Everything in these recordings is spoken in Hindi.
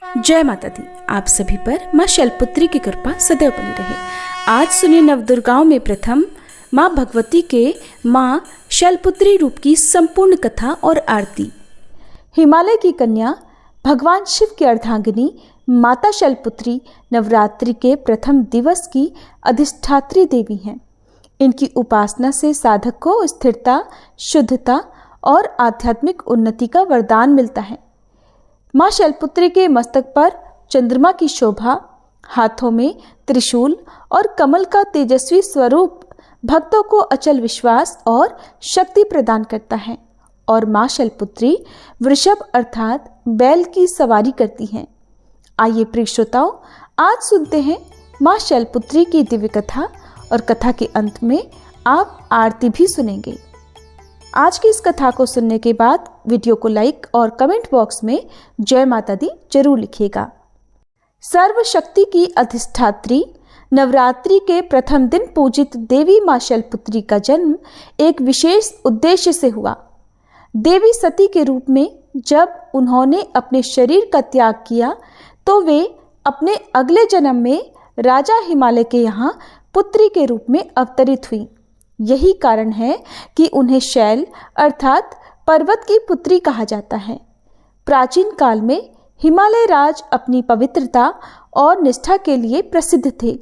जय माता दी। आप सभी पर माँ शैलपुत्री की कृपा सदैव बनी रहे। आज सुनिए नवदुर्गाओं में प्रथम माँ भगवती के माँ शैलपुत्री रूप की संपूर्ण कथा और आरती। हिमालय की कन्या भगवान शिव की अर्धांगिनी माता शैलपुत्री नवरात्रि के प्रथम दिवस की अधिष्ठात्री देवी हैं। इनकी उपासना से साधक को स्थिरता, शुद्धता और आध्यात्मिक उन्नति का वरदान मिलता है। माँ शैलपुत्री के मस्तक पर चंद्रमा की शोभा, हाथों में त्रिशूल और कमल का तेजस्वी स्वरूप भक्तों को अचल विश्वास और शक्ति प्रदान करता है। और माँ शैलपुत्री वृषभ अर्थात बैल की सवारी करती हैं। आइए प्रिय श्रोताओं, आज सुनते हैं माँ शैलपुत्री की दिव्य कथा और कथा के अंत में आप आरती भी सुनेंगे। आज की इस कथा को सुनने के बाद वीडियो को लाइक और कमेंट बॉक्स में जय माता दी जरूर लिखिएगा। सर्वशक्ति की अधिष्ठात्री नवरात्रि के प्रथम दिन पूजित देवी माँ शैलपुत्री का जन्म एक विशेष उद्देश्य से हुआ। देवी सती के रूप में जब उन्होंने अपने शरीर का त्याग किया तो वे अपने अगले जन्म में राजा हिमालय के यहाँ पुत्री के रूप में अवतरित हुई। यही कारण है कि उन्हें शैल अर्थात पर्वत की पुत्री कहा जाता है। प्राचीन काल में हिमालय राज अपनी पवित्रता और निष्ठा के लिए प्रसिद्ध थे।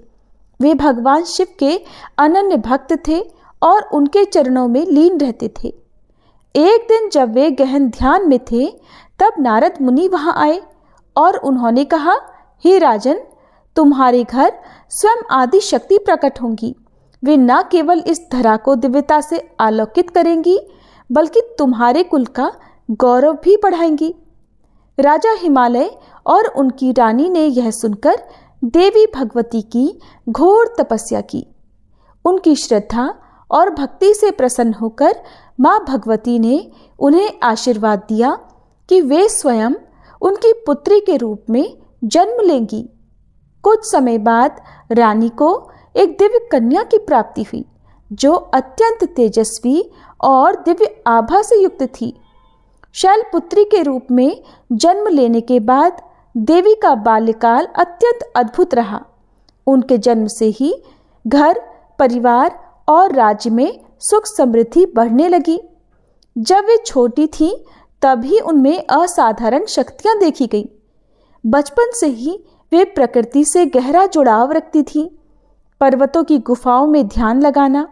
वे भगवान शिव के अनन्य भक्त थे और उनके चरणों में लीन रहते थे। एक दिन जब वे गहन ध्यान में थे तब नारद मुनि वहां आए और उन्होंने कहा, हे राजन, तुम्हारे घर स्वयं आदि शक्ति प्रकट होंगी। वे न केवल इस धरा को दिव्यता से आलोकित करेंगी बल्कि तुम्हारे कुल का गौरव भी बढ़ाएंगी। राजा हिमालय और उनकी रानी ने यह सुनकर देवी भगवती की घोर तपस्या की। उनकी श्रद्धा और भक्ति से प्रसन्न होकर माँ भगवती ने उन्हें आशीर्वाद दिया कि वे स्वयं उनकी पुत्री के रूप में जन्म लेंगी। कुछ समय बाद रानी को एक दिव्य कन्या की प्राप्ति हुई जो अत्यंत तेजस्वी और दिव्य आभा से युक्त थी। शैलपुत्री के रूप में जन्म लेने के बाद देवी का बाल्यकाल अत्यंत अद्भुत रहा। उनके जन्म से ही घर, परिवार और राज्य में सुख समृद्धि बढ़ने लगी। जब वे छोटी थीं तभी उनमें असाधारण शक्तियां देखी गई। बचपन से ही वे प्रकृति से गहरा जुड़ाव रखती थीं। पर्वतों की गुफाओं में ध्यान लगाना,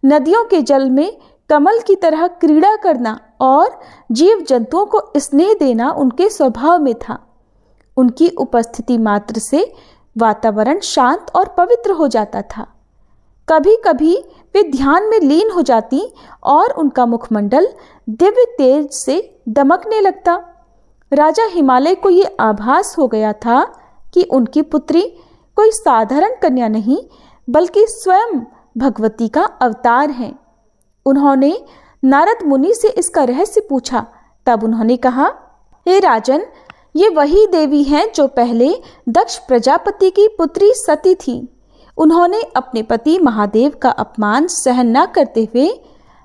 नदियों के जल में कमल की तरह क्रीड़ा करना और जीव जंतुओं को स्नेह देना उनके स्वभाव में था। उनकी उपस्थिति मात्र से वातावरण शांत और पवित्र हो जाता था। कभी कभी वे ध्यान में लीन हो जाती और उनका मुखमंडल दिव्य तेज से दमकने लगता। राजा हिमालय को ये आभास हो गया था कि उनकी पुत्री कोई साधारण कन्या नहीं बल्कि स्वयं भगवती का अवतार है। उन्होंने नारद मुनि से इसका रहस्य पूछा। तब उन्होंने कहा, हे राजन, ये वही देवी हैं जो पहले दक्ष प्रजापति की पुत्री सती थी। उन्होंने अपने पति महादेव का अपमान सहन न करते हुए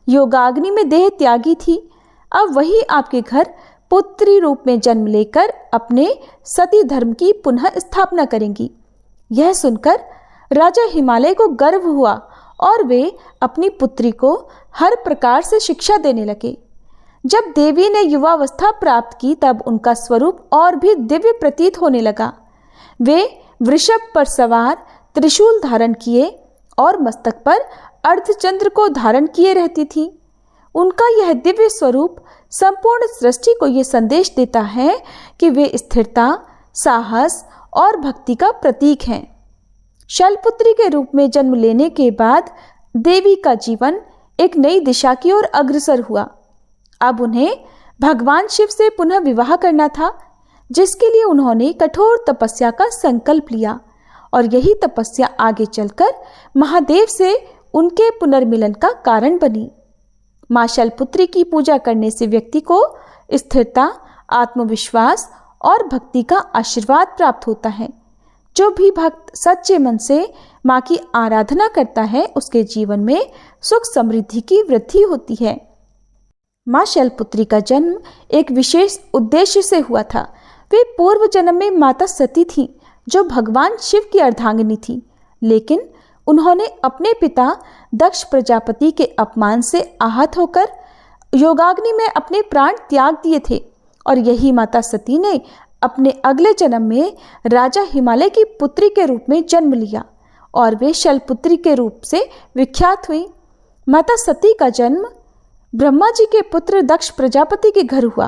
योगाग्नि में देह त्यागी थी। अब वही आपके घर पुत्री रूप में जन्म लेकर अपने सती धर्म की पुनः स्थापना करेंगी। यह सुनकर राजा हिमालय को गर्व हुआ और वे अपनी पुत्री को हर प्रकार से शिक्षा देने लगे। जब देवी ने युवावस्था प्राप्त की तब उनका स्वरूप और भी दिव्य प्रतीत होने लगा। वे वृषभ पर सवार, त्रिशूल धारण किए और मस्तक पर अर्धचंद्र को धारण किए रहती थी। उनका यह दिव्य स्वरूप संपूर्ण सृष्टि को यह संदेश देता है कि वे स्थिरता, साहस और भक्ति का प्रतीक हैं। शैलपुत्री के रूप में जन्म लेने के बाद देवी का जीवन एक नई दिशा की ओर अग्रसर हुआ। अब उन्हें भगवान शिव से पुनः विवाह करना था, जिसके लिए उन्होंने कठोर तपस्या का संकल्प लिया और यही तपस्या आगे चलकर महादेव से उनके पुनर्मिलन का कारण बनी। माँ शैलपुत्री की पूजा करने से व्यक्ति को स्थिरता, आत्मविश्वास और भक्ति का आशीर्वाद प्राप्त होता है। जो भी भक्त सच्चे मन से माँ की आराधना करता है उसके जीवन में सुख समृद्धि की वृद्धि होती है। माँ शैलपुत्री का जन्म एक विशेष उद्देश्य से हुआ था। वे पूर्व जन्म में माता सती थीं, जो भगवान शिव की अर्धांगिनी थी, लेकिन उन्होंने अपने पिता दक्ष प्रजापति के अपमान से आहत होकर योगाग्नि में अपने प्राण त्याग दिए थे। और यही माता सती ने अपने अगले जन्म में राजा हिमालय की पुत्री के रूप में जन्म लिया और वे शैलपुत्री के रूप से विख्यात हुई। माता सती का जन्म ब्रह्मा जी के पुत्र दक्ष प्रजापति के घर हुआ।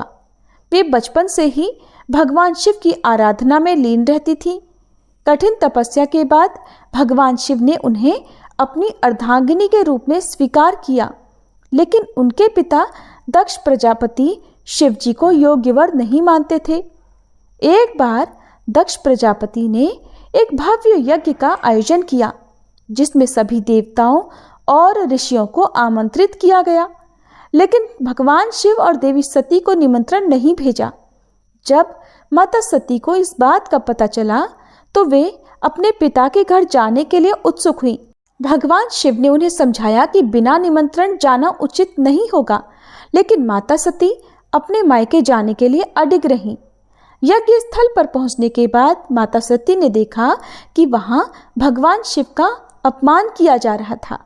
वे बचपन से ही भगवान शिव की आराधना में लीन रहती थी। कठिन तपस्या के बाद भगवान शिव ने उन्हें अपनी अर्धांगिनी के रूप में स्वीकार किया, लेकिन उनके पिता दक्ष प्रजापति शिव जी को योग्य वर नहीं मानते थे। एक बार दक्ष प्रजापति ने एक भव्य यज्ञ का आयोजन किया, जिसमें सभी देवताओं और ऋषियों को आमंत्रित किया गया, लेकिन भगवान शिव और देवी सती को निमंत्रण नहीं भेजा। जब माता सती को इस बात का पता चला तो वे अपने पिता के घर जाने के लिए उत्सुक हुई। भगवान शिव ने उन्हें समझाया कि बिना निमंत्रण जाना उचित नहीं होगा, लेकिन माता सती अपने मायके जाने के लिए अडिग रहीं। यज्ञ स्थल पर पहुंचने के बाद माता सती ने देखा कि वहां भगवान शिव का अपमान किया जा रहा था।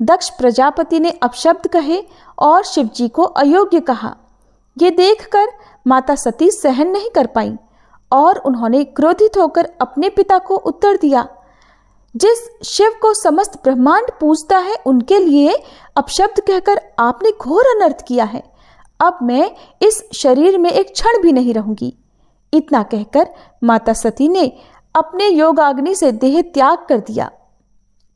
दक्ष प्रजापति ने अपशब्द कहे और शिव जी को अयोग्य कहा। ये देखकर माता सती सहन नहीं कर पाई और उन्होंने क्रोधित होकर अपने पिता को उत्तर दिया, जिस शिव को समस्त ब्रह्मांड पूजता है उनके लिए अपशब्द कहकर आपने घोर अनर्थ किया है। अब मैं इस शरीर में एक क्षण भी नहीं रहूंगी। इतना कहकर माता सती ने अपने योगाग्नि से देह त्याग कर दिया।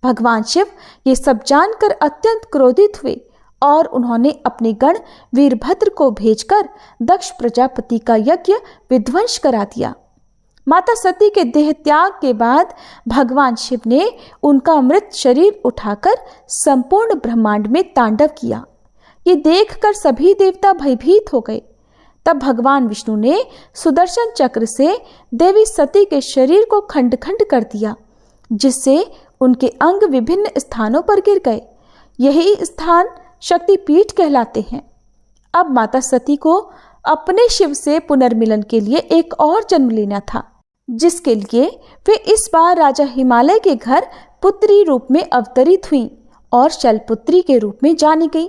भगवान शिव ये सब जानकर अत्यंत क्रोधित हुए और उन्होंने अपने गण वीरभद्र को भेजकर दक्ष प्रजापति का यज्ञ विध्वंस करा दिया। माता सती के देह त्याग के बाद भगवान शिव ने उनका मृत शरीर उठाकर संपूर्ण ब्रह्मांड में तांडव किया। ये देखकर सभी देवता भयभीत हो गए। तब भगवान विष्णु ने सुदर्शन चक्र से देवी सती के शरीर को खंड खंड कर दिया, जिससे उनके अंग विभिन्न स्थानों पर गिर गए। यही स्थान शक्तिपीठ कहलाते हैं। अब माता सती को अपने शिव से पुनर्मिलन के लिए एक और जन्म लेना था, जिसके लिए वे इस बार राजा हिमालय के घर पुत्री रूप में अवतरित हुई और शैलपुत्री के रूप में जानी गई।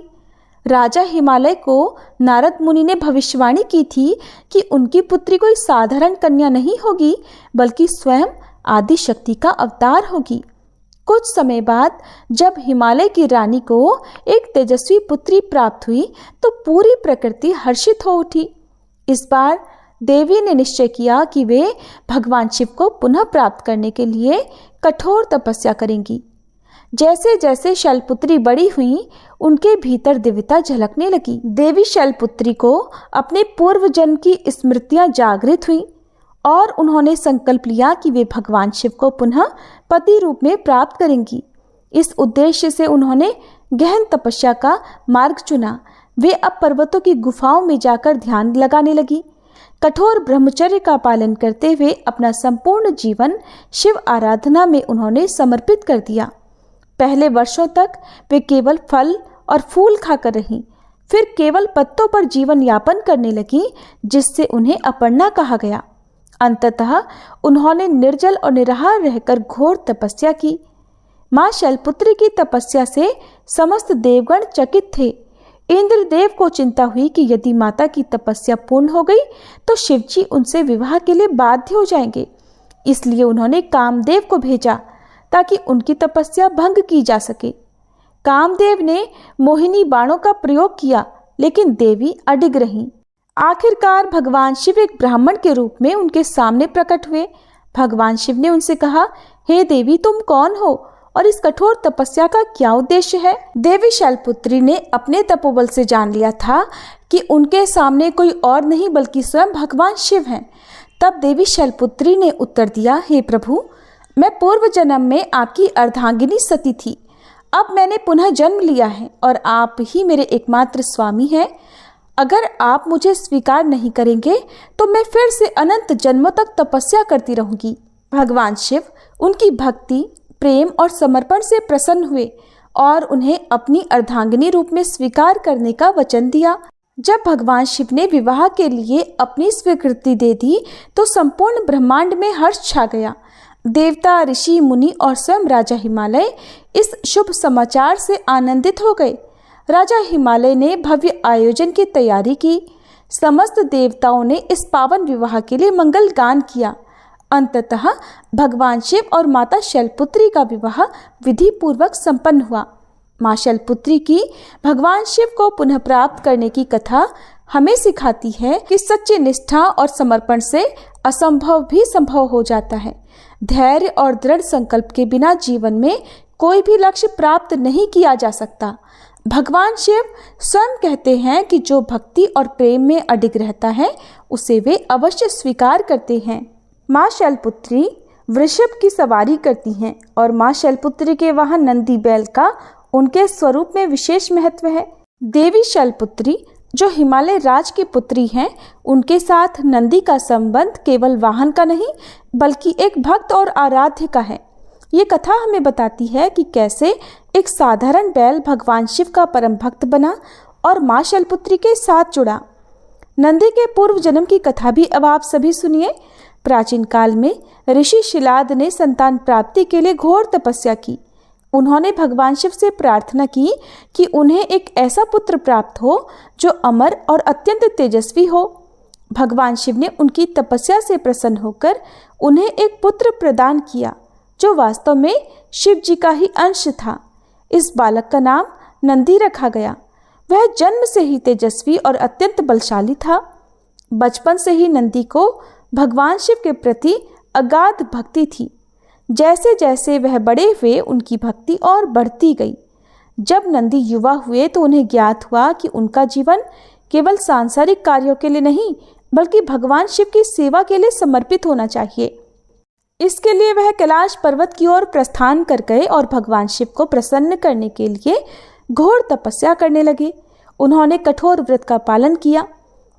राजा हिमालय को नारद मुनि ने भविष्यवाणी की थी कि उनकी पुत्री कोई साधारण कन्या नहीं होगी, बल्कि स्वयं आदि शक्ति का अवतार होगी। कुछ समय बाद जब हिमालय की रानी को एक तेजस्वी पुत्री प्राप्त हुई तो पूरी प्रकृति हर्षित हो उठी। इस बार देवी ने निश्चय किया कि वे भगवान शिव को पुनः प्राप्त करने के लिए कठोर तपस्या करेंगी। जैसे जैसे शैलपुत्री बड़ी हुई, उनके भीतर दिव्यता झलकने लगी। देवी शैलपुत्री को अपने पूर्व जन्म की स्मृतियां जागृत हुई और उन्होंने संकल्प लिया कि वे भगवान शिव को पुनः पति रूप में प्राप्त करेंगी। इस उद्देश्य से उन्होंने गहन तपस्या का मार्ग चुना। वे अब पर्वतों की गुफाओं में जाकर ध्यान लगाने लगी। कठोर ब्रह्मचर्य का पालन करते हुए अपना संपूर्ण जीवन शिव आराधना में उन्होंने समर्पित कर दिया। पहले वर्षों तक वे केवल फल और फूल खाकर रहीं, फिर केवल पत्तों पर जीवन यापन करने लगी, जिससे उन्हें अपर्णा कहा गया। अंततः उन्होंने निर्जल और निराहार रहकर घोर तपस्या की। मां शैलपुत्री की तपस्या से समस्त देवगण चकित थे। इंद्रदेव को चिंता हुई कि यदि माता की तपस्या पूर्ण हो गई तो शिवजी उनसे विवाह के लिए बाध्य हो जाएंगे। इसलिए उन्होंने कामदेव को भेजा ताकि उनकी तपस्या भंग की जा सके। कामदेव ने मोहिनी बाणों का प्रयोग किया, लेकिन देवी अडिग रहीं। आखिरकार भगवान शिव एक ब्राह्मण के रूप में उनके सामने प्रकट हुए। भगवान शिव ने उनसे कहा, हे देवी, तुम कौन हो और इस कठोर तपस्या का क्या उद्देश्य है? देवी शैलपुत्री ने अपने तपोबल से जान लिया था कि उनके सामने कोई और नहीं बल्कि स्वयं भगवान शिव हैं। तब देवी शैलपुत्री ने उत्तर दिया, हे प्रभु, मैं पूर्व जन्म में आपकी अर्धांगिनी सती थी। अब मैंने पुनः जन्म लिया है और आप ही मेरे एकमात्र स्वामी हैं। अगर आप मुझे स्वीकार नहीं करेंगे तो मैं फिर से अनंत जन्मों तक तपस्या करती रहूंगी। भगवान शिव उनकी भक्ति, प्रेम और समर्पण से प्रसन्न हुए और उन्हें अपनी अर्धांगिनी रूप में स्वीकार करने का वचन दिया। जब भगवान शिव ने विवाह के लिए अपनी स्वीकृति दे दी तो संपूर्ण ब्रह्मांड में हर्ष छा गया। देवता, ऋषि, मुनि और स्वयं राजा हिमालय इस शुभ समाचार से आनंदित हो गए। राजा हिमालय ने भव्य आयोजन की तैयारी की। समस्त देवताओं ने इस पावन विवाह के लिए मंगल गान किया। अंततः भगवान शिव और माता शैलपुत्री का विवाह विधि पूर्वक संपन्न हुआ। माँ शैलपुत्री की भगवान शिव को पुनः प्राप्त करने की कथा हमें सिखाती है कि सच्ची निष्ठा और समर्पण से असंभव भी संभव हो जाता है। धैर्य और दृढ़ संकल्प के बिना जीवन में कोई भी लक्ष्य प्राप्त नहीं किया जा सकता। भगवान शिव स्वयं कहते हैं कि जो भक्ति और प्रेम में अडिग रहता है उसे वे अवश्य स्वीकार करते हैं। माँ शैलपुत्री वृषभ की सवारी करती हैं और माँ शैलपुत्री के वहां नंदी बैल का उनके स्वरूप में विशेष महत्व है। देवी शैलपुत्री जो हिमालय राज की पुत्री हैं, उनके साथ नंदी का संबंध केवल वाहन का नहीं बल्कि एक भक्त और आराध्य का है। ये कथा हमें बताती है कि कैसे एक साधारण बैल भगवान शिव का परम भक्त बना और माँ शैलपुत्री के साथ जुड़ा। नंदी के पूर्व जन्म की कथा भी अब आप सभी सुनिए। प्राचीन काल में ऋषि शिलाद ने संतान प्राप्ति के लिए घोर तपस्या की। उन्होंने भगवान शिव से प्रार्थना की कि उन्हें एक ऐसा पुत्र प्राप्त हो जो अमर और अत्यंत तेजस्वी हो। भगवान शिव ने उनकी तपस्या से प्रसन्न होकर उन्हें एक पुत्र प्रदान किया जो वास्तव में शिव जी का ही अंश था। इस बालक का नाम नंदी रखा गया। वह जन्म से ही तेजस्वी और अत्यंत बलशाली था। बचपन से ही नंदी को भगवान शिव के प्रति अगाध भक्ति थी। जैसे जैसे वह बड़े हुए उनकी भक्ति और बढ़ती गई। जब नंदी युवा हुए तो उन्हें ज्ञात हुआ कि उनका जीवन केवल सांसारिक कार्यों के लिए नहीं बल्कि भगवान शिव की सेवा के लिए समर्पित होना चाहिए। इसके लिए वह कैलाश पर्वत की ओर प्रस्थान कर गए और भगवान शिव को प्रसन्न करने के लिए घोर तपस्या करने लगे। उन्होंने कठोर व्रत का पालन किया,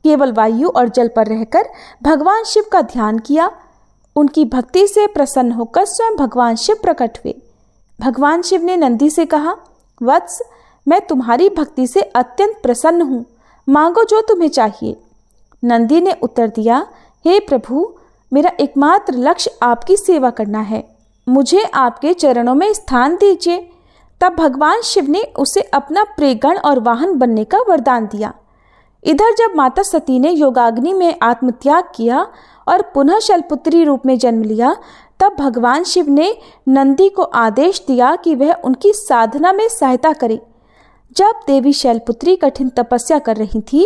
केवल वायु और जल पर रहकर भगवान शिव का ध्यान किया। उनकी भक्ति से प्रसन्न होकर स्वयं भगवान शिव प्रकट हुए। भगवान शिव ने नंदी से कहा, वत्स, मैं तुम्हारी भक्ति से अत्यंत प्रसन्न हूँ, मांगो जो तुम्हें चाहिए। नंदी ने उत्तर दिया, हे प्रभु, मेरा एकमात्र लक्ष्य आपकी सेवा करना है, मुझे आपके चरणों में स्थान दीजिए। तब भगवान शिव ने उसे अपना प्रेगण और वाहन बनने का वरदान दिया। इधर जब माता सती ने योगाग्नि में आत्मत्याग किया और पुनः शैलपुत्री रूप में जन्म लिया, तब भगवान शिव ने नंदी को आदेश दिया कि वह उनकी साधना में सहायता करे। जब देवी शैलपुत्री कठिन तपस्या कर रही थी,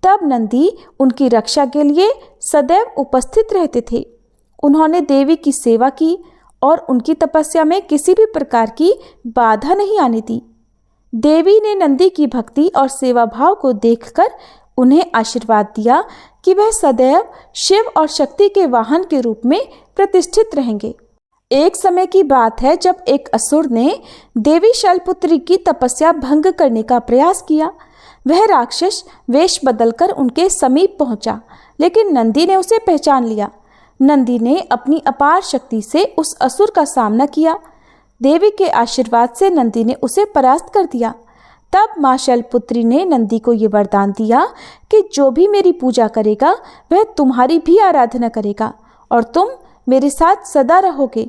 तब नंदी उनकी रक्षा के लिए सदैव उपस्थित रहते थे। उन्होंने देवी की सेवा की और उनकी तपस्या में किसी भी प्रकार की बाधा नहीं आने दी। देवी ने नंदी की भक्ति और सेवा भाव को देखकर उन्हें आशीर्वाद दिया कि वह सदैव शिव और शक्ति के वाहन के रूप में प्रतिष्ठित रहेंगे। एक समय की बात है जब एक असुर ने देवी शैलपुत्री की तपस्या भंग करने का प्रयास किया। वह राक्षस वेश बदलकर उनके समीप पहुंचा, लेकिन नंदी ने उसे पहचान लिया। नंदी ने अपनी अपार शक्ति से उस असुर का सामना किया। देवी के आशीर्वाद से नंदी ने उसे परास्त कर दिया। तब माँ शैलपुत्री ने नंदी को ये वरदान दिया कि जो भी मेरी पूजा करेगा वह तुम्हारी भी आराधना करेगा और तुम मेरे साथ सदा रहोगे।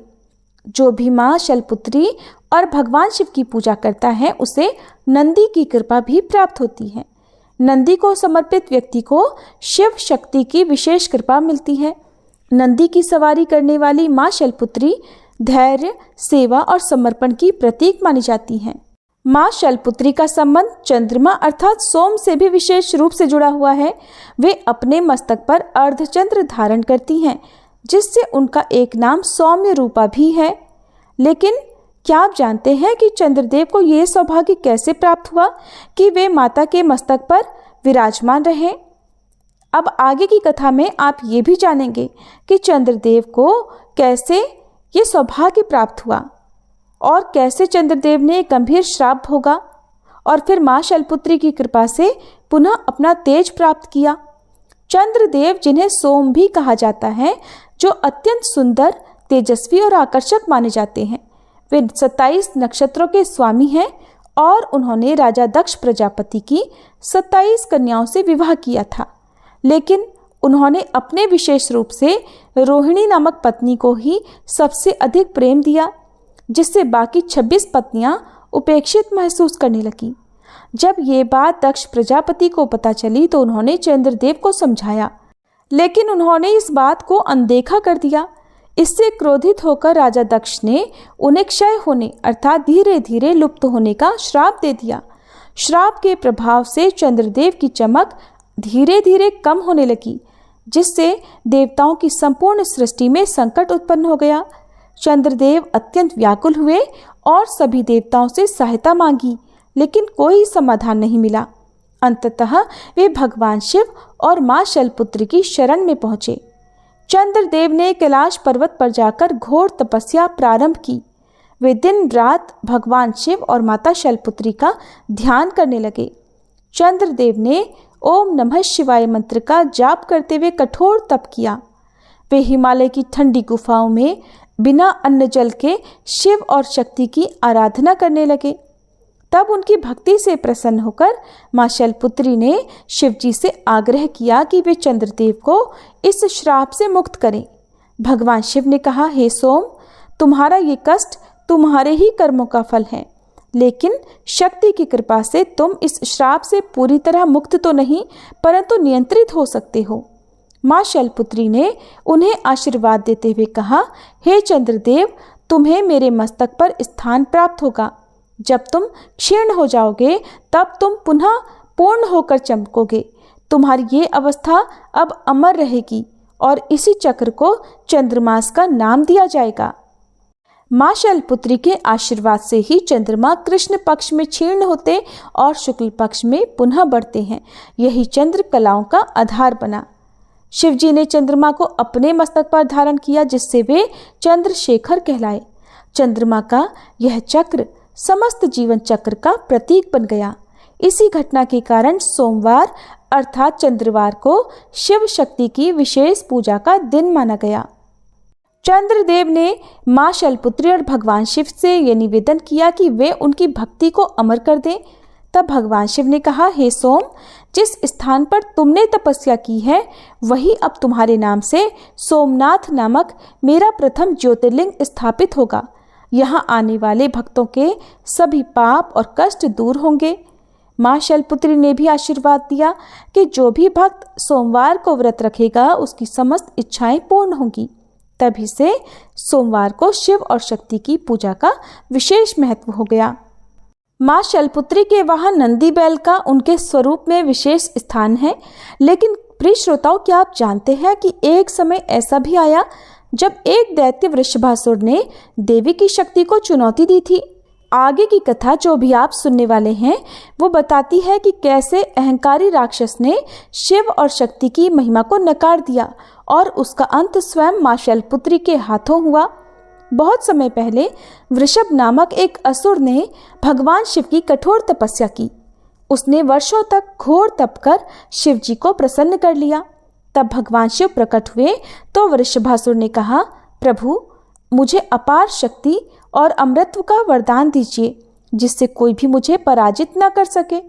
जो भी माँ शैलपुत्री और भगवान शिव की पूजा करता है उसे नंदी की कृपा भी प्राप्त होती है। नंदी को समर्पित व्यक्ति को शिव शक्ति की विशेष कृपा मिलती है। नंदी की सवारी करने वाली माँ शैलपुत्री धैर्य, सेवा और समर्पण की प्रतीक मानी जाती हैं। माँ शैलपुत्री का संबंध चंद्रमा अर्थात सोम से भी विशेष रूप से जुड़ा हुआ है। वे अपने मस्तक पर अर्धचंद्र धारण करती हैं, जिससे उनका एक नाम सौम्य रूपा भी है। लेकिन क्या आप जानते हैं कि चंद्रदेव को यह सौभाग्य कैसे प्राप्त हुआ कि वे माता के मस्तक पर विराजमान रहे? अब आगे की कथा में आप ये भी जानेंगे कि चंद्रदेव को कैसे ये सौभाग्य प्राप्त हुआ और कैसे चंद्रदेव ने गंभीर श्राप भोगा और फिर माँ शैलपुत्री की कृपा से पुनः अपना तेज प्राप्त किया। चंद्रदेव, जिन्हें सोम भी कहा जाता है, जो अत्यंत सुंदर, तेजस्वी और आकर्षक माने जाते हैं, वे 27 नक्षत्रों के स्वामी हैं और उन्होंने राजा दक्ष प्रजापति की 27 कन्याओं से विवाह किया था, लेकिन उन्होंने अपने विशेष रूप से रोहिणी नामक पत्नी को ही सबसे अधिक प्रेम दिया, जिससे बाकी 26 पत्नियां उपेक्षित महसूस करने लगी। जब ये बात दक्ष प्रजापति को पता चली तो उन्होंने चंद्रदेव को समझाया, लेकिन उन्होंने इस बात को अनदेखा कर दिया। इससे क्रोधित होकर राजा दक्ष ने उन्हें क्षय होने अर्थात धीरे धीरे लुप्त होने का श्राप दे दिया। श्राप के प्रभाव से चंद्रदेव की चमक धीरे धीरे कम होने लगी, जिससे देवताओं की संपूर्ण सृष्टि में संकट उत्पन्न हो गया। चंद्रदेव अत्यंत व्याकुल हुए और सभी देवताओं से सहायता मांगी, लेकिन कोई समाधान नहीं मिला। अंततः वे भगवान शिव और मां शैलपुत्री की शरण में पहुंचे। चंद्रदेव ने कैलाश पर्वत पर जाकर घोर तपस्या प्रारंभ की। वे दिन रात भगवान शिव और माता शैलपुत्री का ध्यान करने लगे। चंद्रदेव ने ओम नमः शिवाय मंत्र का जाप करते हुए कठोर तप किया। वे हिमालय की ठंडी गुफाओं में बिना अन्न जल के शिव और शक्ति की आराधना करने लगे। तब उनकी भक्ति से प्रसन्न होकर मां शैलपुत्री ने शिवजी से आग्रह किया कि वे चंद्रदेव को इस श्राप से मुक्त करें। भगवान शिव ने कहा, हे सोम, तुम्हारा ये कष्ट तुम्हारे ही कर्मों का फल है, लेकिन शक्ति की कृपा से तुम इस श्राप से पूरी तरह मुक्त तो नहीं, परंतु नियंत्रित हो सकते हो। मां शैलपुत्री ने उन्हें आशीर्वाद देते हुए कहा, हे चंद्रदेव, तुम्हें मेरे मस्तक पर स्थान प्राप्त होगा। जब तुम क्षीण हो जाओगे तब तुम पुनः पूर्ण होकर चमकोगे। तुम्हारी ये अवस्था अब अमर रहेगी और इसी चक्र को चंद्रमास का नाम दिया जाएगा। मां शैलपुत्री के आशीर्वाद से ही चंद्रमा कृष्ण पक्ष में क्षीण होते और शुक्ल पक्ष में पुनः बढ़ते हैं। यही चंद्र कलाओं का आधार बना। शिवजी ने चंद्रमा को अपने मस्तक पर धारण किया, जिससे वे चंद्रशेखर कहलाए। चंद्रमा का यह चक्र समस्त जीवन चक्र का प्रतीक बन गया। इसी घटना के कारण सोमवार अर्थात चंद्रवार को शिव शक्ति की विशेष पूजा का दिन माना गया। चंद्रदेव ने मां शैलपुत्री और भगवान शिव से यह निवेदन किया कि वे उनकी भक्ति को अमर कर दें। तब भगवान शिव ने कहा, हे सोम, जिस स्थान पर तुमने तपस्या की है वही अब तुम्हारे नाम से सोमनाथ नामक मेरा प्रथम ज्योतिर्लिंग स्थापित होगा। यहाँ आने वाले भक्तों के सभी पाप और कष्ट दूर होंगे। मां शैलपुत्री ने भी आशीर्वाद दिया कि जो भी भक्त सोमवार को व्रत रखेगा उसकी समस्त इच्छाएं पूर्ण होंगी। तभी से सोमवार को शिव और शक्ति की पूजा का विशेष महत्व हो गया। मां शैलपुत्री के वहां नंदी बैल का उनके स्वरूप में विशेष स्थान है। लेकिन प्रिय श्रोताओं, क्या आप जानते हैं कि एक समय ऐसा भी आया जब एक दैत्य वृषभासुर ने देवी की शक्ति को चुनौती दी थी। आगे की कथा जो भी आप सुनने वाले हैं वो बताती है कि कैसे अहंकारी राक्षस ने शिव और शक्ति की महिमा को नकार दिया और उसका अंत स्वयं मां शैलपुत्री के हाथों हुआ। बहुत समय पहले वृषभ नामक एक असुर ने भगवान शिव की कठोर तपस्या की। उसने वर्षों तक घोर तप कर शिव जी को प्रसन्न कर लिया। तब भगवान शिव प्रकट हुए तो वृषभासुर ने कहा, प्रभु, मुझे अपार शक्ति और अमृतत्व का वरदान दीजिए, जिससे कोई भी मुझे पराजित न कर सके।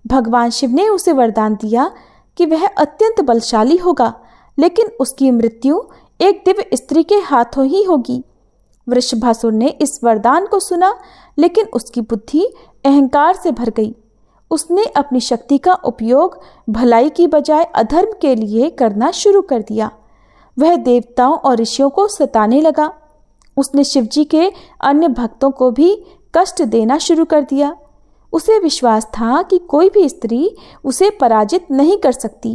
भगवान शिव ने उसे वरदान दिया कि वह अत्यंत बलशाली होगा, लेकिन उसकी मृत्यु एक दिव्य स्त्री के हाथों ही होगी। वृषभासुर ने इस वरदान को सुना, लेकिन उसकी बुद्धि अहंकार से भर गई। उसने अपनी शक्ति का उपयोग भलाई की बजाय अधर्म के लिए करना शुरू कर दिया। वह देवताओं और ऋषियों को सताने लगा। उसने शिवजी के अन्य भक्तों को भी कष्ट देना शुरू कर दिया। उसे विश्वास था कि कोई भी स्त्री उसे पराजित नहीं कर सकती।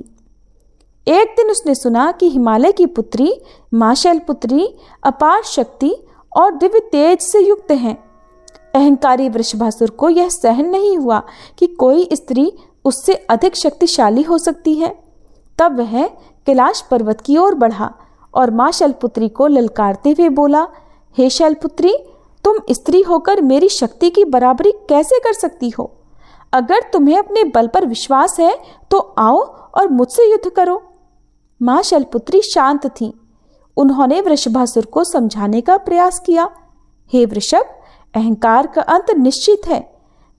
एक दिन उसने सुना कि हिमालय की पुत्री मां शैलपुत्री अपार शक्ति और दिव्य तेज से युक्त हैं। अहंकारी वृषभासुर को यह सहन नहीं हुआ कि कोई स्त्री उससे अधिक शक्तिशाली हो सकती है। तब वह कैलाश पर्वत की ओर बढ़ा और मां शैलपुत्री को ललकारते हुए बोला, हे शैलपुत्री, तुम स्त्री होकर मेरी शक्ति की बराबरी कैसे कर सकती हो? अगर तुम्हें अपने बल पर विश्वास है तो आओ और मुझसे युद्ध करो। मां शैलपुत्री शांत थीं। उन्होंने वृषभासुर को समझाने का प्रयास किया, हे वृषभ, अहंकार का अंत निश्चित है।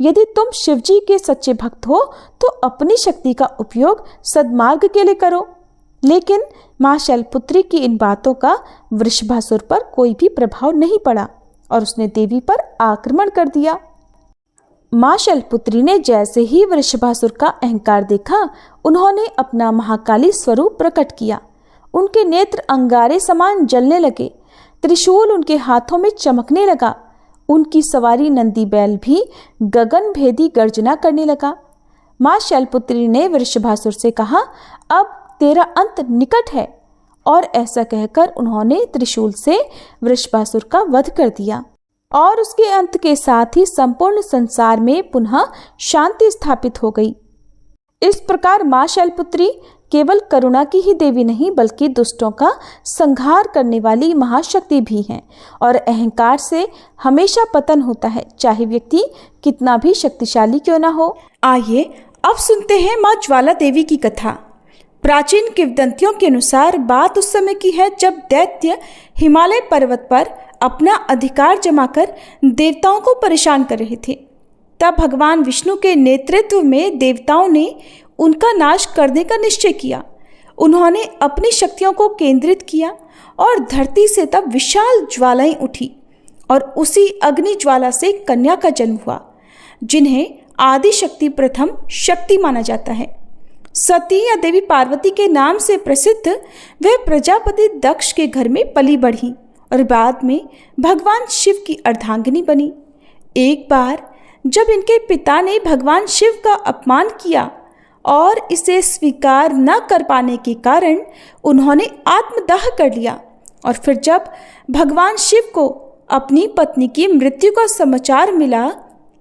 यदि तुम शिवजी के सच्चे भक्त हो तो अपनी शक्ति का उपयोग सद्मार्ग के लिए करो। लेकिन माँ शैलपुत्री की इन बातों का वृषभासुर पर कोई भी प्रभाव नहीं पड़ा और उसने देवी पर आक्रमण कर दिया। माँ शैलपुत्री ने जैसे ही वृषभासुर का अहंकार देखा, उन्होंने अपना महाकाली स्वरूप प्रकट किया। उनके नेत्र अंगारे समान जलने लगे, त्रिशूल उनके हाथों में चमकने लगा। उनकी सवारी नंदी बैल भी गगन भेदी गर्जना करने लगा। माँ शैलपुत्री ने वृषभासुर से कहा, अब तेरा अंत निकट है, और ऐसा कहकर उन्होंने त्रिशूल से वृषभासुर का वध कर दिया और उसके अंत के साथ ही संपूर्ण संसार में पुनः शांति स्थापित हो गई। इस प्रकार माँ शैलपुत्री केवल करुणा की ही देवी नहीं बल्कि दुष्टों का संहार करने वाली महाशक्ति भी हैं और अहंकार से हमेशा पतन होता है, चाहे व्यक्ति कितना भी शक्तिशाली क्यों ना हो। आइए अब सुनते हैं माँ ज्वाला देवी की कथा। प्राचीन किंवदंतियों के अनुसार बात उस समय की है जब दैत्य हिमालय पर्वत पर अपना अधिकार जमाकर देवताओं को परेशान कर रहे थे। तब भगवान विष्णु के नेतृत्व में देवताओं ने उनका नाश करने का निश्चय किया। उन्होंने अपनी शक्तियों को केंद्रित किया और धरती से तब विशाल ज्वालाएं उठी और उसी अग्नि ज्वाला से कन्या का जन्म हुआ, जिन्हें आदि शक्ति प्रथम शक्ति माना जाता है। सती या देवी पार्वती के नाम से प्रसिद्ध वह प्रजापति दक्ष के घर में पली बढ़ी और बाद में भगवान शिव की अर्धांगिनी बनी। एक बार जब इनके पिता ने भगवान शिव का अपमान किया और इसे स्वीकार न कर पाने के कारण उन्होंने आत्मदाह कर लिया, और फिर जब भगवान शिव को अपनी पत्नी की मृत्यु का समाचार मिला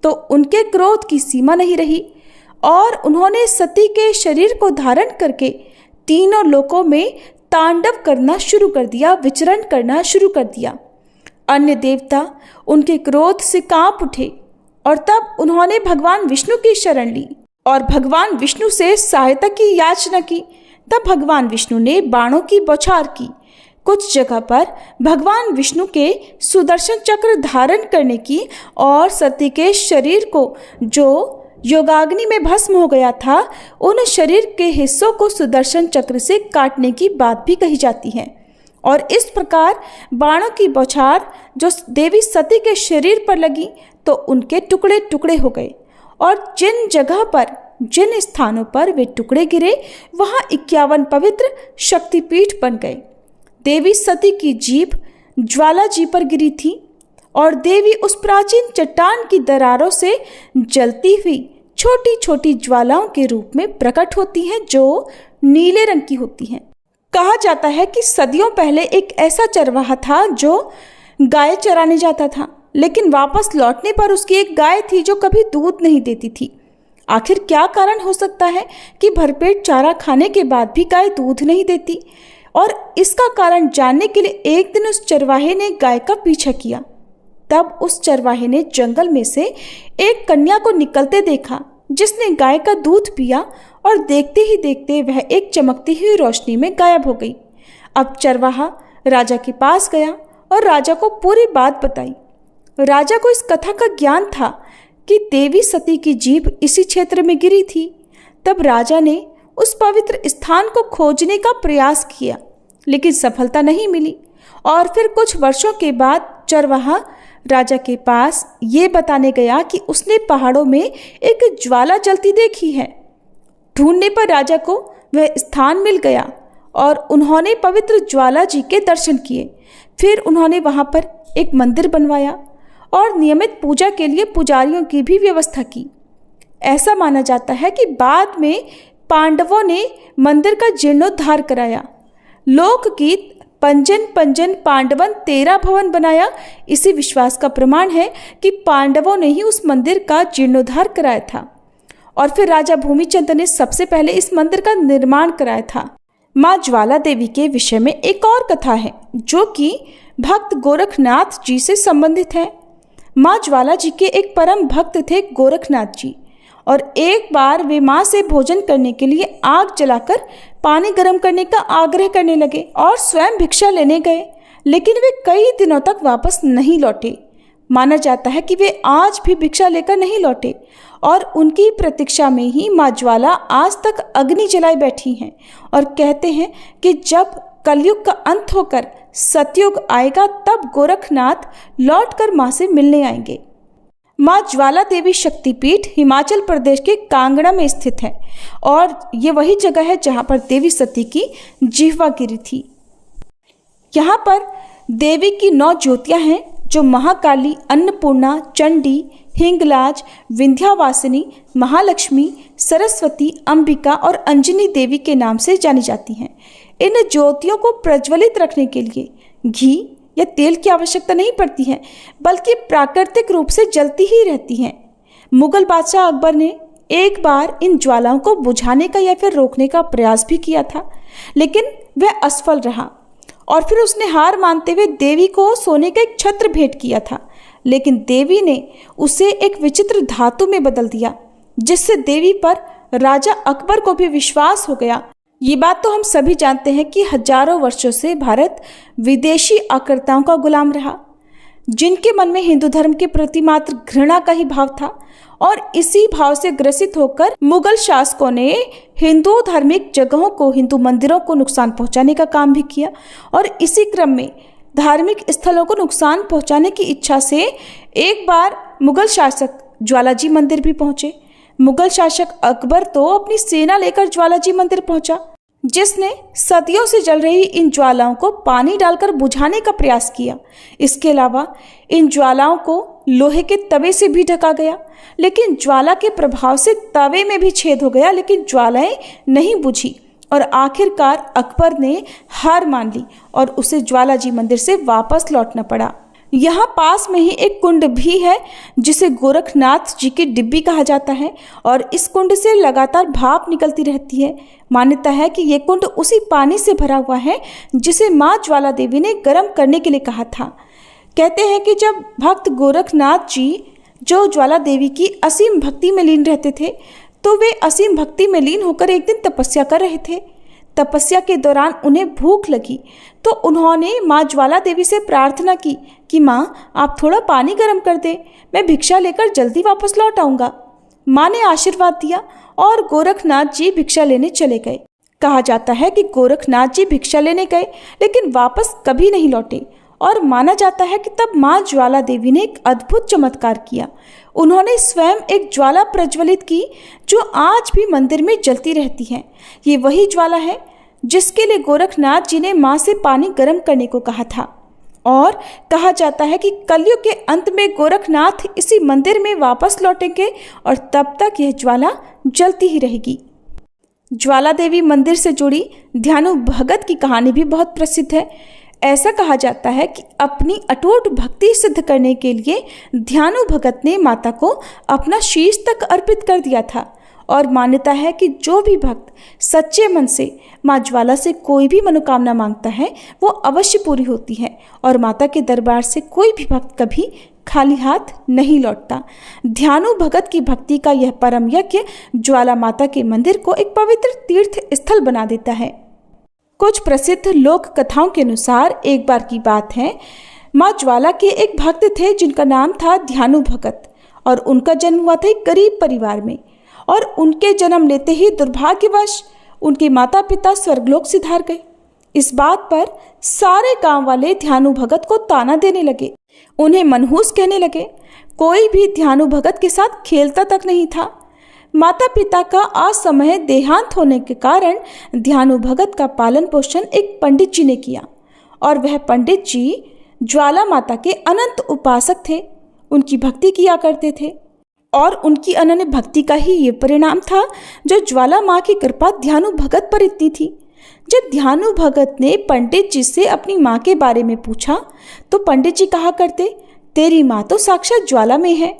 तो उनके क्रोध की सीमा नहीं रही और उन्होंने सती के शरीर को धारण करके तीनों लोकों में तांडव करना शुरू कर दिया, विचरण करना शुरू कर दिया। अन्य देवता उनके क्रोध से कांप उठे और तब उन्होंने भगवान विष्णु की शरण ली और भगवान विष्णु से सहायता की याचना की। तब भगवान विष्णु ने बाणों की बौछार की। कुछ जगह पर भगवान विष्णु के सुदर्शन चक्र धारण करने की और सती के शरीर को जो योगाग्नि में भस्म हो गया था, उन शरीर के हिस्सों को सुदर्शन चक्र से काटने की बात भी कही जाती है। और इस प्रकार बाणों की बौछार जो देवी सती के शरीर पर लगी तो उनके टुकड़े टुकड़े हो गए और जिन जगह पर जिन स्थानों पर वे टुकड़े गिरे वहां 51 पवित्र शक्तिपीठ बन गए। देवी सती की जीभ ज्वाला जी पर गिरी थी और देवी उस प्राचीन चट्टान की दरारों से जलती हुई छोटी छोटी ज्वालाओं के रूप में प्रकट होती हैं जो नीले रंग की होती हैं। कहा जाता है कि सदियों पहले एक ऐसा चरवाहा था जो गाय चराने जाता था, लेकिन वापस लौटने पर उसकी एक गाय थी जो कभी दूध नहीं देती थी। आखिर क्या कारण हो सकता है कि भरपेट चारा खाने के बाद भी गाय दूध नहीं देती? और इसका कारण जानने के लिए एक दिन उस चरवाहे ने गाय का पीछा किया। तब उस चरवाहे ने जंगल में से एक कन्या को निकलते देखा जिसने गाय का दूध पिया और देखते ही देखते वह एक चमकती हुई रोशनी में गायब हो गई। अब चरवाहा राजा के पास गया और राजा को पूरी बात बताई। राजा को इस कथा का ज्ञान था कि देवी सती की जीभ इसी क्षेत्र में गिरी थी। तब राजा ने उस पवित्र स्थान को खोजने का प्रयास किया, लेकिन सफलता नहीं मिली। और फिर कुछ वर्षों के बाद चरवाहा राजा के पास ये बताने गया कि उसने पहाड़ों में एक ज्वाला जलती देखी है। ढूंढने पर राजा को वह स्थान मिल गया और उन्होंने पवित्र ज्वाला जी के दर्शन किए। फिर उन्होंने वहां पर एक मंदिर बनवाया और नियमित पूजा के लिए पुजारियों की भी व्यवस्था की। ऐसा माना जाता है कि बाद में पांडवों ने मंदिर का जीर्णोद्धार कराया। लोकगीत पंजन पंजन पांडवन 13 भवन बनाया इसी विश्वास का प्रमाण है कि पांडवों ने ही उस मंदिर का जीर्णोद्धार कराया था और फिर राजा भूमिचंद ने सबसे पहले इस मंदिर का निर्माण कराया था। माँ ज्वाला देवी के विषय में एक और कथा है जो कि भक्त गोरखनाथ जी से संबंधित है। माँ ज्वाला जी के एक परम भक्त थे गोरखनाथ जी, और एक बार वे माँ से भोजन करने के लिए आग जलाकर पानी गर्म करने का आग्रह करने लगे और स्वयं भिक्षा लेने गए, लेकिन वे कई दिनों तक वापस नहीं लौटे। माना जाता है कि वे आज भी भिक्षा लेकर नहीं लौटे और उनकी प्रतीक्षा में ही माँ ज्वाला आज तक अग्नि जलाए बैठी हैं और कहते हैं कि जब कलयुग का अंत होकर सतयुग आएगा तब गोरखनाथ लौटकर माँ से मिलने आएंगे। माँ ज्वाला देवी शक्तिपीठ हिमाचल प्रदेश के कांगड़ा में स्थित है और ये वही जगह है जहाँ पर देवी सती की जिह्वा गिरी थी। यहाँ पर देवी की 9 ज्योतियाँ हैं जो महाकाली, अन्नपूर्णा, चंडी, हिंगलाज, विंध्यावासिनी, महालक्ष्मी, सरस्वती, अंबिका और अंजनी देवी के नाम से जानी जाती हैं। इन ज्योतियों को प्रज्वलित रखने के लिए घी या तेल की आवश्यकता नहीं पड़ती है, बल्कि प्राकृतिक रूप से जलती ही रहती हैं। मुगल बादशाह अकबर ने एक बार इन ज्वालाओं को बुझाने का या फिर रोकने का प्रयास भी किया था, लेकिन वह असफल रहा और फिर उसने हार मानते हुए देवी को सोने का एक छत्र भेंट किया था, लेकिन देवी ने उसे एक विचित्र धातु में बदल दिया, जिससे देवी पर राजा अकबर को भी विश्वास हो गया। ये बात तो हम सभी जानते हैं कि हजारों वर्षों से भारत विदेशी आक्रांताओं का गुलाम रहा, जिनके मन में हिंदू धर्म के प्रति मात्र घृणा का ही भाव था और इसी भाव से ग्रसित होकर मुगल शासकों ने हिंदू धार्मिक जगहों को, हिंदू मंदिरों को नुकसान पहुंचाने का काम भी किया और इसी क्रम में धार्मिक स्थलों को नुकसान पहुंचाने की इच्छा से एक बार मुगल शासक ज्वालाजी मंदिर भी पहुंचे। मुगल शासक अकबर तो अपनी सेना लेकर ज्वालाजी मंदिर पहुंचा, जिसने सदियों से जल रही इन ज्वालाओं को पानी डालकर बुझाने का प्रयास किया। इसके अलावा इन ज्वालाओं को लोहे के तवे से भी ढका गया, लेकिन ज्वाला के प्रभाव से तवे में भी छेद हो गया, लेकिन ज्वालाएं नहीं बुझी और आखिरकार अकबर ने हार मान ली और उसे ज्वालाजी मंदिर से वापस लौटना पड़ा। यहाँ पास में ही एक कुंड भी है जिसे गोरखनाथ जी की डिब्बी कहा जाता है और इस कुंड से लगातार भाप निकलती रहती है। मान्यता है कि ये कुंड उसी पानी से भरा हुआ है जिसे माँ ज्वाला देवी ने गर्म करने के लिए कहा था। कहते हैं कि जब भक्त गोरखनाथ जी जो ज्वाला देवी की असीम भक्ति में लीन रहते थे, तो वे असीम भक्ति में लीन होकर एक दिन तपस्या कर रहे थे। तपस्या के दौरान उन्हें भूख लगी तो उन्होंने माँ ज्वाला देवी से प्रार्थना की कि माँ आप थोड़ा पानी गर्म कर दे, मैं भिक्षा लेकर जल्दी वापस लौट आऊँगा। माँ ने आशीर्वाद दिया और गोरखनाथ जी भिक्षा लेने चले गए। कहा जाता है कि गोरखनाथ जी भिक्षा लेने गए लेकिन वापस कभी नहीं लौटे और माना जाता है कि तब माँ ज्वाला देवी ने एक अद्भुत चमत्कार किया। उन्होंने स्वयं एक ज्वाला प्रज्वलित की जो आज भी मंदिर में जलती रहती है। ये वही ज्वाला है जिसके लिए गोरखनाथ जी ने माँ से पानी गर्म करने को कहा था और कहा जाता है कि कलयुग के अंत में गोरखनाथ इसी मंदिर में वापस लौटेंगे और तब तक यह ज्वाला जलती ही रहेगी। ज्वाला देवी मंदिर से जुड़ी ध्यानु भगत की कहानी भी बहुत प्रसिद्ध है। ऐसा कहा जाता है कि अपनी अटूट भक्ति सिद्ध करने के लिए ध्यानु भगत ने माता को अपना शीश तक अर्पित कर दिया था और मान्यता है कि जो भी भक्त सच्चे मन से माँ ज्वाला से कोई भी मनोकामना मांगता है वो अवश्य पूरी होती है और माता के दरबार से कोई भी भक्त कभी खाली हाथ नहीं लौटता। ध्यानु भगत की भक्ति का यह परम यज्ञ ज्वाला माता के मंदिर को एक पवित्र तीर्थ स्थल बना देता है। कुछ प्रसिद्ध लोक कथाओं के अनुसार एक बार की बात है, माँ ज्वाला के एक भक्त थे जिनका नाम था ध्यानु भगत और उनका जन्म हुआ था एक गरीब परिवार में और उनके जन्म लेते ही दुर्भाग्यवश उनके माता पिता स्वर्गलोक सिधार गए। इस बात पर सारे गांव वाले ध्यानु भगत को ताना देने लगे, उन्हें मनहूस कहने लगे। कोई भी ध्यानु भगत के साथ खेलता तक नहीं था। माता पिता का असमय देहांत होने के कारण ध्यानु भगत का पालन पोषण एक पंडित जी ने किया और वह पंडित जी ज्वाला माता के अनंत उपासक थे, उनकी भक्ति किया करते थे और उनकी अनन्य भक्ति का ही ये परिणाम था जो ज्वाला माँ की कृपा ध्यानु भगत पर इतनी थी। जब ध्यानु भगत ने पंडित जी से अपनी माँ के बारे में पूछा तो पंडित जी कहा करते, तेरी माँ तो साक्षात ज्वाला में है।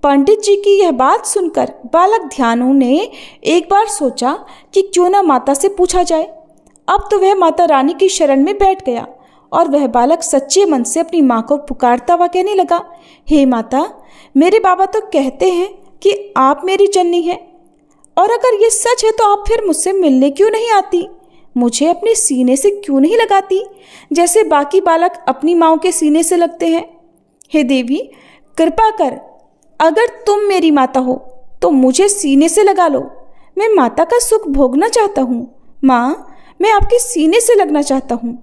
पंडित जी की यह बात सुनकर बालक ध्यानु ने एक बार सोचा कि क्यों ना माता से पूछा जाए। अब तो वह माता रानी की शरण में बैठ गया और वह बालक सच्चे मन से अपनी माँ को पुकारता हुआ कहने लगा, हे माता, मेरे बाबा तो कहते हैं कि आप मेरी जननी हैं और अगर ये सच है तो आप फिर मुझसे मिलने क्यों नहीं आती, मुझे अपने सीने से क्यों नहीं लगाती जैसे बाकी बालक अपनी माँ के सीने से लगते हैं। हे देवी, कृपा कर, अगर तुम मेरी माता हो तो मुझे सीने से लगा लो। मैं माता का सुख भोगना चाहता हूँ। माँ, मैं आपके सीने से लगना चाहता हूँ।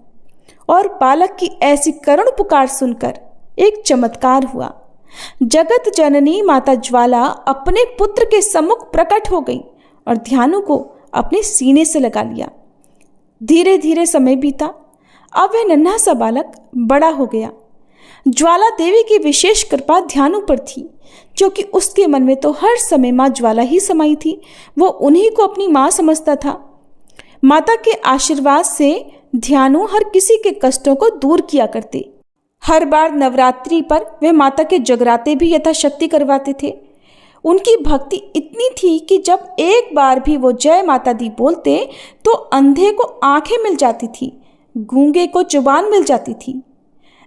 और बालक की ऐसी करुण पुकार सुनकर एक चमत्कार हुआ। जगत जननी माता ज्वाला अपने पुत्र के सम्मुख प्रकट हो गई और ध्यानु को अपने सीने से लगा लिया। धीरे धीरे समय बीता। अब वह नन्हा सा बालक बड़ा हो गया। ज्वाला देवी की विशेष कृपा ध्यानु पर थी, क्योंकि उसके मन में तो हर समय माँ ज्वाला ही समाई थी। वो उन्हीं को अपनी माँ समझता था। माता के आशीर्वाद से ध्यानु हर किसी के कष्टों को दूर किया करते। हर बार नवरात्रि पर वह माता के जगराते भी यथाशक्ति करवाते थे। उनकी भक्ति इतनी थी कि जब एक बार भी वो जय माता दी बोलते तो अंधे को आंखें मिल जाती थी, गूंगे को जुबान मिल जाती थी।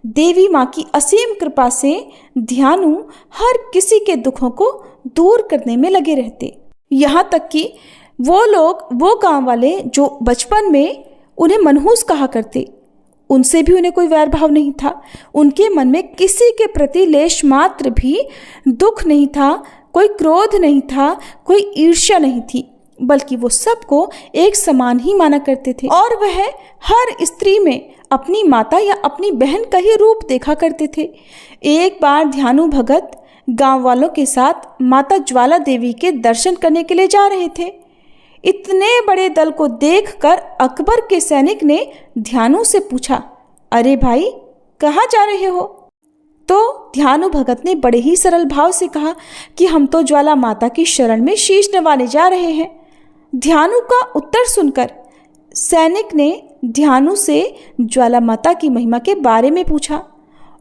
देवी माँ की असीम कृपा से ध्यानु हर किसी के दुखों को दूर करने में लगे रहते। यहाँ तक कि वो गांव वाले जो बचपन में उन्हें मनहूस कहा करते, उनसे भी उन्हें कोई वैर भाव नहीं था। उनके मन में किसी के प्रति लेश मात्र भी दुख नहीं था, कोई क्रोध नहीं था, कोई ईर्ष्या नहीं थी, बल्कि वो सबको एक समान ही माना करते थे। और वह हर स्त्री में अपनी माता या अपनी बहन का ही रूप देखा करते थे। एक बार ध्यानु भगत गांव वालों के साथ माता ज्वाला देवी के दर्शन करने के लिए जा रहे थे। इतने बड़े दल को देखकर अकबर के सैनिक ने ध्यानु से पूछा, अरे भाई, कहाँ जा रहे हो? तो ध्यानु भगत ने बड़े ही सरल भाव से कहा कि हम तो ज्वाला माता की शरण में शीश नवाने जा रहे हैं। ध्यानु का उत्तर सुनकर सैनिक ने ध्यानु से ज्वाला माता की महिमा के बारे में पूछा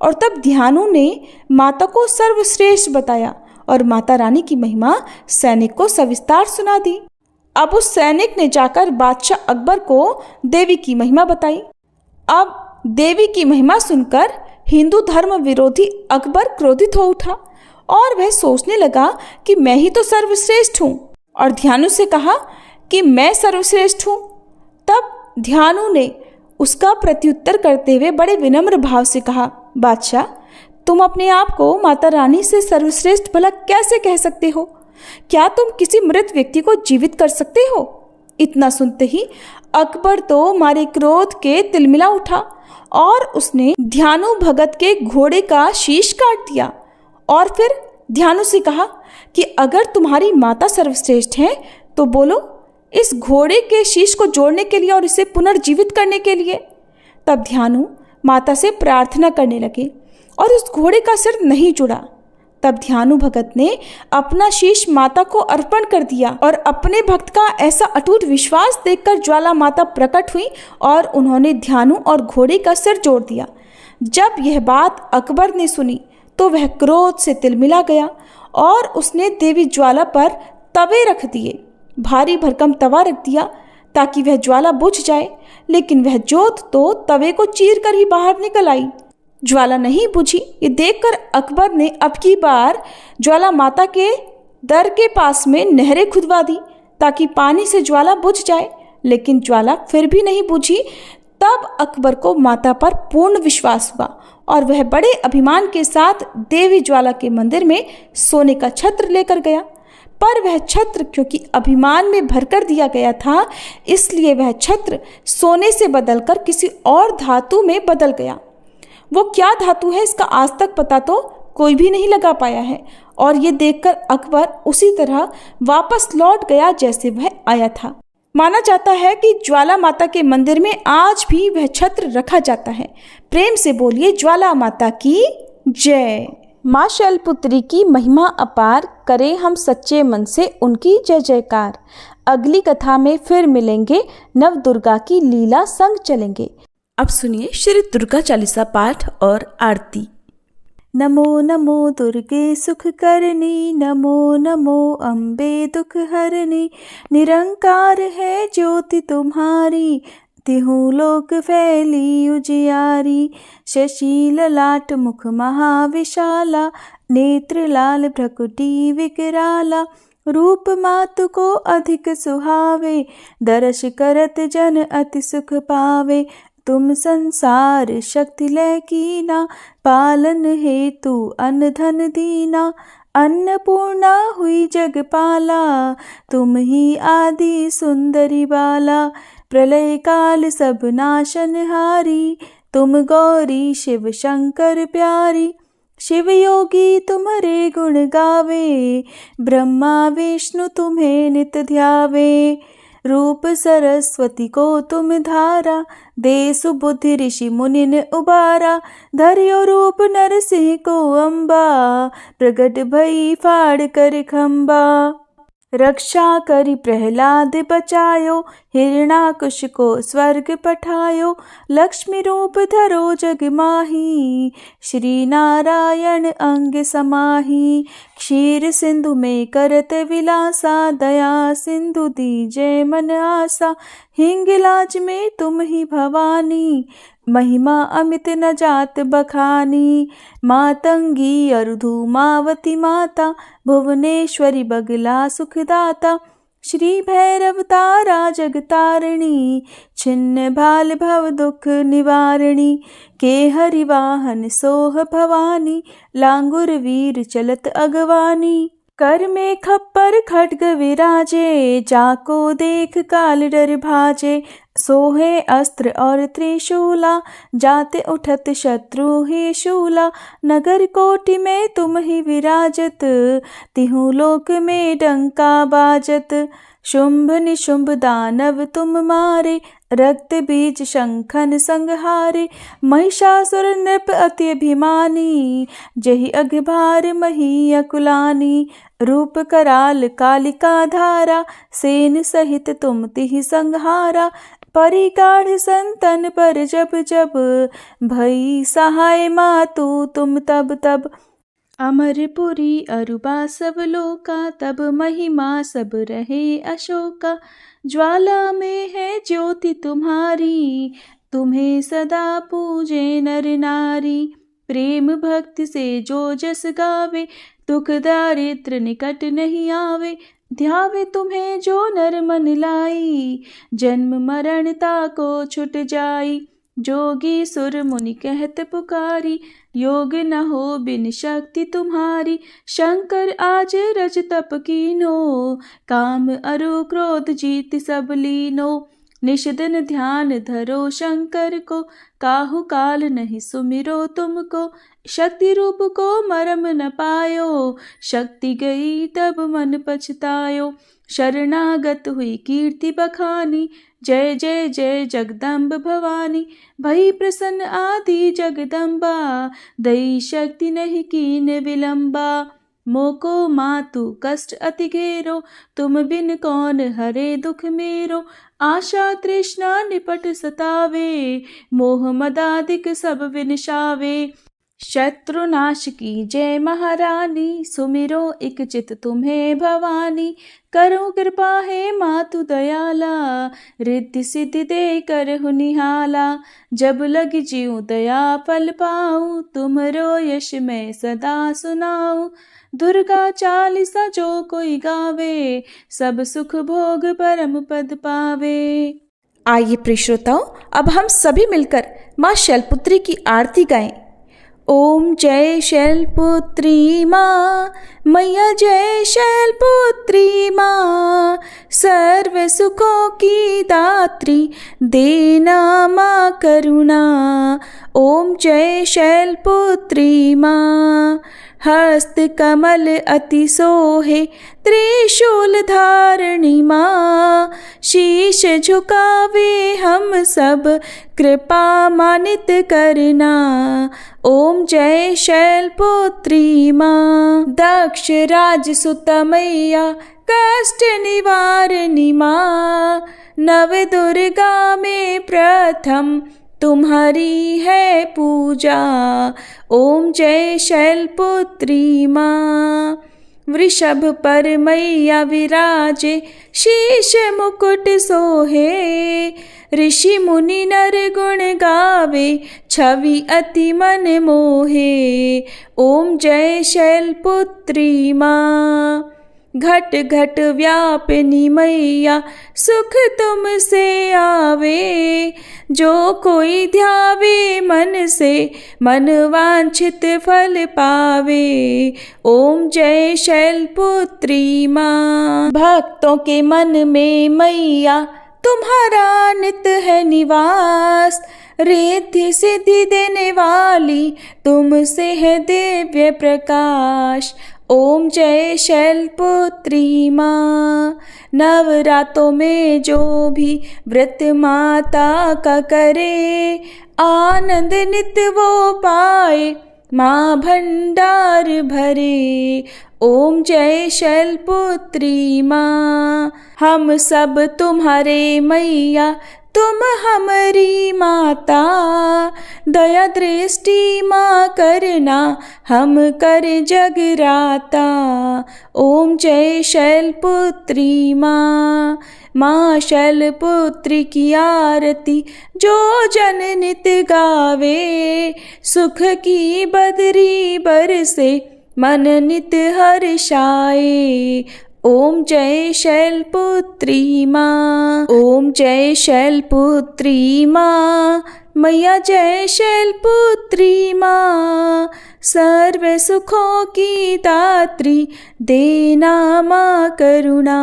और तब ध्यानु ने माता को सर्वश्रेष्ठ बताया और माता रानी की महिमा सैनिक को सविस्तार सुना दी। अब उस सैनिक ने जाकर बादशाह अकबर को देवी की महिमा बताई। अब देवी की महिमा सुनकर हिंदू धर्म विरोधी अकबर क्रोधित हो उठा और वह सोचने लगा कि मैं ही तो सर्वश्रेष्ठ हूँ, और ध्यानु से कहा कि मैं सर्वश्रेष्ठ हूँ। तब ध्यानु ने उसका प्रत्युत्तर करते हुए बड़े विनम्र भाव से कहा, बादशाह, तुम अपने आप को माता रानी से सर्वश्रेष्ठ भला कैसे कह सकते हो? क्या तुम किसी मृत व्यक्ति को जीवित कर सकते हो? इतना सुनते ही अकबर तो मारे क्रोध के तिलमिला उठा और उसने ध्यानु भगत के घोड़े का शीश काट दिया और फिर ध्यानु से कहा कि अगर तुम्हारी माता सर्वश्रेष्ठ है तो बोलो इस घोड़े के शीश को जोड़ने के लिए और इसे पुनर्जीवित करने के लिए। तब ध्यानु माता से प्रार्थना करने लगे और उस घोड़े का सिर नहीं जुड़ा। तब ध्यानु भगत ने अपना शीश माता को अर्पण कर दिया और अपने भक्त का ऐसा अटूट विश्वास देखकर ज्वाला माता प्रकट हुई और उन्होंने ध्यानु और घोड़े का सिर जोड़ दिया। जब यह बात अकबर ने सुनी तो वह क्रोध से तिलमिला गया और उसने देवी ज्वाला पर तवे रख दिए। भारी भरकम तवा रख दिया ताकि वह ज्वाला बुझ जाए, लेकिन वह जोत तो तवे को चीर कर ही बाहर निकल आई। ज्वाला नहीं बुझी। ये देखकर अकबर ने अब की बार ज्वाला माता के दर के पास में नहरें खुदवा दी ताकि पानी से ज्वाला बुझ जाए, लेकिन ज्वाला फिर भी नहीं बुझी। तब अकबर को माता पर पूर्ण विश्वास हुआ और वह बड़े अभिमान के साथ देवी ज्वाला के मंदिर में सोने का छत्र लेकर गया। पर वह छत्र क्योंकि अभिमान में भरकर दिया गया था, इसलिए वह छत्र सोने से बदलकर किसी और धातु में बदल गया। वो क्या धातु है इसका आज तक पता तो कोई भी नहीं लगा पाया है, और ये देखकर अकबर उसी तरह वापस लौट गया जैसे वह आया था। माना जाता है कि ज्वाला माता के मंदिर में आज भी वह छत्र रखा जाता है। प्रेम से बोलिए ज्वाला माता की जय। माँ शैलपुत्री की महिमा अपार, करें हम सच्चे मन से उनकी जय जयकार। अगली कथा में फिर मिलेंगे, नव दुर्गा की लीला संग चलेंगे। अब सुनिए श्री दुर्गा चालीसा पाठ और आरती। नमो नमो दुर्गे सुख करनी, नमो नमो अम्बे दुख हरनी। निरंकार है ज्योति तुम्हारी, तिहु लोक फैली उजियारी। शशि ललाट मुख महाविशाला, नेत्र लाल भ्रकुटी विकराला। रूप मातु को अधिक सुहावे, दर्श करत जन अति सुख पावे। तुम संसार शक्ति लय कीना, पालन हेतु अन्न धन दीना। अन्नपूर्णा हुई जगपाला, तुम ही आदि सुंदरी बाला। प्रलय काल सब नाशनहारी, तुम गौरी शिव शंकर प्यारी। शिव योगी तुम्हारे गुण गावे, ब्रह्मा विष्णु तुम्हें नित ध्यावे। रूप सरस्वती को तुम धारा, दे सुबुद्धि ऋषि मुनिन उबारा। धर्यो रूप नरसिंह को अम्बा, प्रगट भई फाड़ कर खम्बा। रक्षा करी प्रहलाद बचायो, हिरणाकुश को स्वर्ग पठायो। लक्ष्मी रूप धरो जग माही, श्री नारायण अंग समाही। क्षीर सिंधु में करत विलासा, दया सिंधु दीजे मन आसा। हिंगलाज में तुम ही भवानी, महिमा अमित न जात बखानी। मातंगी अरुधु मावती माता, भुवनेश्वरी बगला सुखदाता। श्री भैरव तारा जगतारिणी, छिन्न भाल भव दुख निवारिणी। के हरि वाहन सोह भवानी, लांगुर वीर चलत अगवानी। कर में खप्पर खड्ग विराजे, जाको देख काल डर भाजे। सोहे अस्त्र और त्रिशूला, जाते उठत शत्रु ही शूला। नगर कोटि में तुम ही विराजत, तिहु लोक में डंका बाजत। शुंभ निशुंभ दानव तुम मारे, रक्त बीज शंखन संहारे। महिषासुर नृप अति अभिमानी, जहि अघभार मही अकुलानी। रूप कराल कालिका धारा, सेन सहित तुम तिहि संहारा। परिगाढ़ संतन पर जब जब, भई सहाय मातु तुम तब तब। अमरपुरी अरुबा सब लोका, तब महिमा सब रहे अशोका। ज्वाला में है ज्योति तुम्हारी, तुम्हें सदा पूजे नर नारी। प्रेम भक्ति से जो जस गावे, दुख दारिद्र निकट नहीं आवे। ध्यावे तुम्हें जो नर मन लाई, जन्म मरण ताको छुट जाई। जोगी सुर मुनि कहत पुकारी, योग न हो बिन शक्ति तुम्हारी। शंकर आज रज तप कीनो, काम अरु क्रोध जीत सब लीनो। निषिदिन ध्यान धरो शंकर को, काहु काल नहीं सुमिरो तुमको। शक्ति रूप को मरम न पायो, शक्ति गई तब मन पछतायो। शरणागत हुई कीर्ति बखानी, जय जय जय जगदम्ब भवानी। भई प्रसन्न आदि जगदम्बा, दई शक्ति नहीं कीन विलंबा। मोको मातु कष्ट अति घेरो, तुम बिन कौन हरे दुख मेरो। आशा तृष्णा निपट सतावे, मोह मदादिक सब विनशावे। शत्रुनाश की जय महारानी, सुमिरो इक चित तुम्हें भवानी। करो कृपा है मातु दयाला, रिद्धि सिद्धि दे कर निहाला। जब लग जीऊँ दया फल पाऊँ, तुमरो यश मैं सदा सुनाऊँ। दुर्गा चालीसा जो कोई गावे, सब सुख भोग परम पद पावे। आइए प्रिय श्रोताओं, अब हम सभी मिलकर माँ शैलपुत्री की आरती गाएं। ओम जय शैलपुत्री माँ, मैया जय शैलपुत्री माँ। सर्व सुखों की दात्री, देना माँ करुणा। ओम जय शैलपुत्री माँ। हस्त कमल अति सोहे, त्रिशूल धारणी माँ। शीश झुकावे हम सब, कृपा मानित करना। ओम जय शैलपुत्री माँ। दक्ष राज सुत मैया, कष्ट निवारणी माँ। नव दुर्गा में प्रथम, तुम्हारी है पूजा। ओम जय शैलपुत्री माँ। वृषभ पर मैया विराजे, शीश मुकुट सोहे। ऋषि मुनि नर गुण गावे, छवि अति मन मोहे। ओम जय शैलपुत्री माँ। घट घट व्यापिनी मैया सुख तुमसे आवे। जो कोई ध्यावे मन से मन वांछित फल पावे। ओम जय शैलपुत्री माँ। भक्तों के मन में मैया तुम्हारा नित है निवास। रिद्धि सिद्धि देने वाली तुमसे है दिव्य प्रकाश। ओम जय शैलपुत्री माँ। नवरातों में जो भी व्रत माता का करे, आनंद नित वो पाए माँ भंडार भरे। ओम जय शैलपुत्री माँ। हम सब तुम्हारे मैया तुम हमारी माता। दया दृष्टि माँ करना हम कर जगराता। ओम जय शैलपुत्री माँ। माँ शैलपुत्री की आरती जो जन नित गावे। सुख की बदरी बरसे मन नित हर्षाए। ओम जय शैलपुत्री माँ। ओम जय शैलपुत्री माँ। मैया जय शैलपुत्री माँ। सर्व सुखों की दात्री देना माँ करुणा।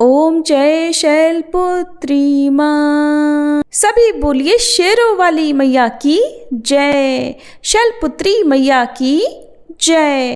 ओम जय शैलपुत्री माँ। सभी बोलिए शेरों वाली मैया की जय। शैलपुत्री मैया की जय।